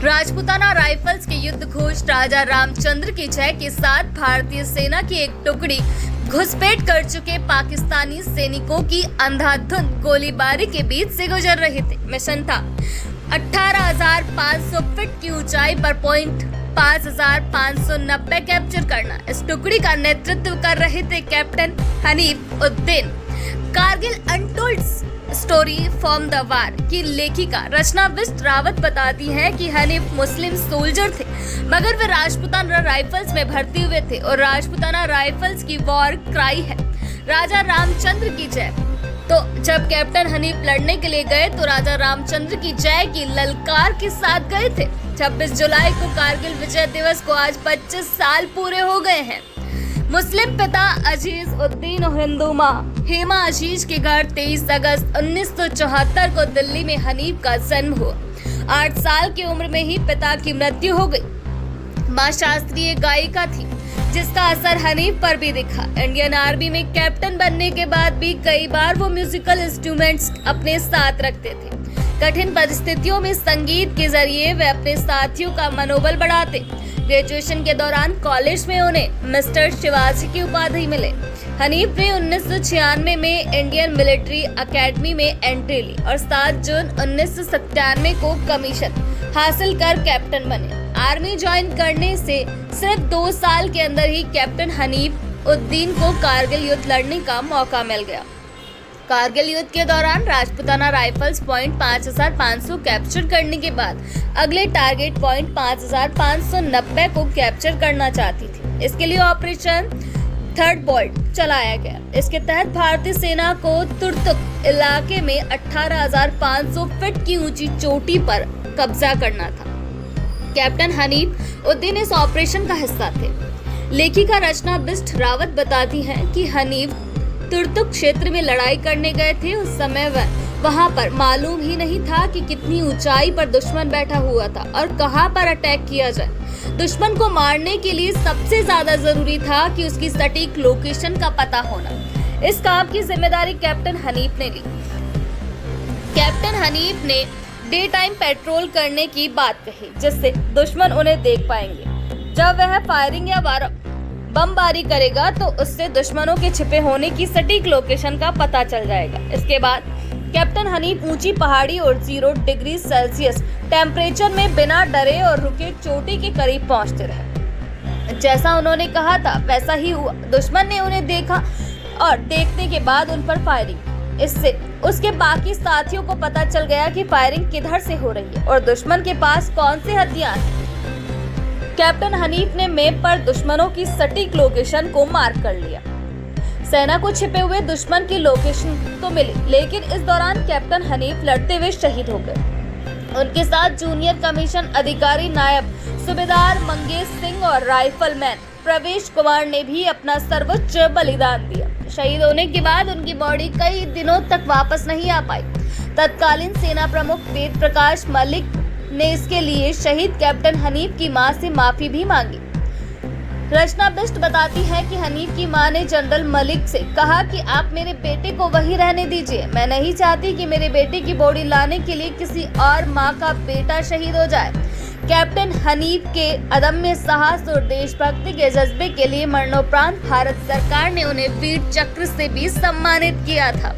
Rajputana rifles के युद्ध घोष राजा रामचंद्र की जय के साथ भारतीय सेना की एक टुकड़ी घुसपैठ कर चुके पाकिस्तानी सैनिकों की अंधाधुंध गोलीबारी के बीच से गुजर रहे थे। मिशन था 18,500 फीट की ऊंचाई पर पॉइंट 5,590 कैप्चर करना। इस टुकड़ी का नेतृत्व कर रहे थे captain Hanif Uddin. Kargil untold story from the war की लेखिका रचना बिष्ट रावत बताती हैं कि हनीफ मुस्लिम सोल्जर थे, मगर वे राजपूताना राइफल्स में भर्ती हुए थे और राजपूताना राइफल्स की वॉर क्राई है राजा रामचंद्र की जय। तो जब कैप्टन हनीफ लड़ने के लिए गए तो राजा रामचंद्र की जय की ललकार के साथ गए थे। 26 जुलाई को कारगिल विजय दिवस को आज 25 साल पूरे हो गए हैं। मुस्लिम पिता अजीज उद्दीन और हिंदू मां हेमा अजीज के घर 23 अगस्त 1974 को दिल्ली में हनीफ का जन्म हुआ। 8 साल की उम्र में ही पिता की मृत्यु हो गई। मां शास्त्रीय गायिका थी, जिसका असर हनीफ पर भी दिखा। इंडियन आर्मी में कैप्टन बनने के बाद भी कई बार वो म्यूजिकल इंस्ट्रूमेंट्स अपने साथ रखते थे। कठिन परिस्थितियों में संगीत के जरिए वे अपने साथियों का मनोबल बढ़ाते। ग्रेजुएशन के दौरान कॉलेज में उन्हें मिस्टर शिवाजी की उपाधि मिले। हनीफ ने 1996 में इंडियन मिलिट्री एकेडमी में एंट्री ली और 7 जून 1997 को कमीशन हासिल कर कैप्टन बने। आर्मी ज्वाइन करने से सिर्फ 2 साल के अंदर ही कैप्टन हनीफ उद्दीन को कारगिल युद्ध लड़ने का मौका मिल गया। कारगिल युद्ध के दौरान राजपूताना राइफल्स पॉइंट 5,500 कैप्चर करने के बाद अगले टारगेट पॉइंट 5,590 को कैप्चर करना चाहती थी। इसके लिए ऑपरेशन थर्ड बोल्ट चलाया गया। इसके तहत भारतीय सेना को तुर्तुक इलाके में 18,500 फीट की ऊंची चोटी पर कब्जा करना था। कैप्टन हनीफ उद्दीन इस ऑपरेशन का हिस्सा थे। लेखिका रचना बिष्ट रावत बताती हैं कि हनीफ तुर्तुक क्षेत्र में लड़ाई करने गए थे। उस समय वहां पर मालूम ही नहीं था कि कितनी ऊंचाई पर दुश्मन बैठा हुआ था और कहां पर अटैक किया जाए। दुश्मन को मारने के लिए सबसे ज्यादा जरूरी था कि उसकी सटीक लोकेशन का पता होना। इस काम की जिम्मेदारी कैप्टन हनीफ ने ली। कैप्टन हनीफ ने डे टाइम पेट्रोल करने की बात कही, जिससे दुश्मन उन्हें देख पाएंगे। जब वह फायरिंग या बमबारी करेगा तो उससे दुश्मनों के छिपे होने की सटीक लोकेशन का पता चल जाएगा। इसके बाद कैप्टन हनीफ ऊंची पहाड़ी और 0 डिग्री सेल्सियस टेम्परेचर में बिना डरे और रुके चोटी के करीब पहुंचते रहे। जैसा उन्होंने कहा था वैसा ही हुआ। दुश्मन ने उन्हें देखा और देखने के बाद उन पर फायरिंग। इससे उसके बाकी साथियों को पता चल गया कि फायरिंग किधर से हो रही है और दुश्मन के पास कौन से हथियार हैं। कैप्टन हनीफ ने मैप पर दुश्मनों की सटीक लोकेशन को मार्क कर लिया। सेना को छिपे हुए दुश्मन की लोकेशन तो मिली, लेकिन इस दौरान कैप्टन हनीफ लड़ते हुए शहीद हो गए। उनके साथ जूनियर कमीशन अधिकारी नायब सूबेदार मंगेश सिंह और राइफलमैन प्रवेश कुमार ने भी अपना सर्वोच्च बलिदान दिया। शहीद होने के बाद उनकी बॉडी कई दिनों तक वापस नहीं आ पाई। तत्कालीन सेना प्रमुख वेद प्रकाश मलिक ने इसके लिए शहीद कैप्टन हनीफ की मां से माफी भी मांगी। रचना बिष्ट बताती है कि हनीफ की मां ने जनरल मलिक से कहा कि आप मेरे बेटे को वहीं रहने दीजिए। मैं नहीं चाहती कि मेरे बेटे की बॉडी लाने के लिए किसी और मां का बेटा शहीद हो जाए। कैप्टन हनीफ के अदम्य साहस और देशभक्ति के जज्बे के लिए मरणोपरांत भारत सरकार ने उन्हें वीर चक्र से भी सम्मानित किया था।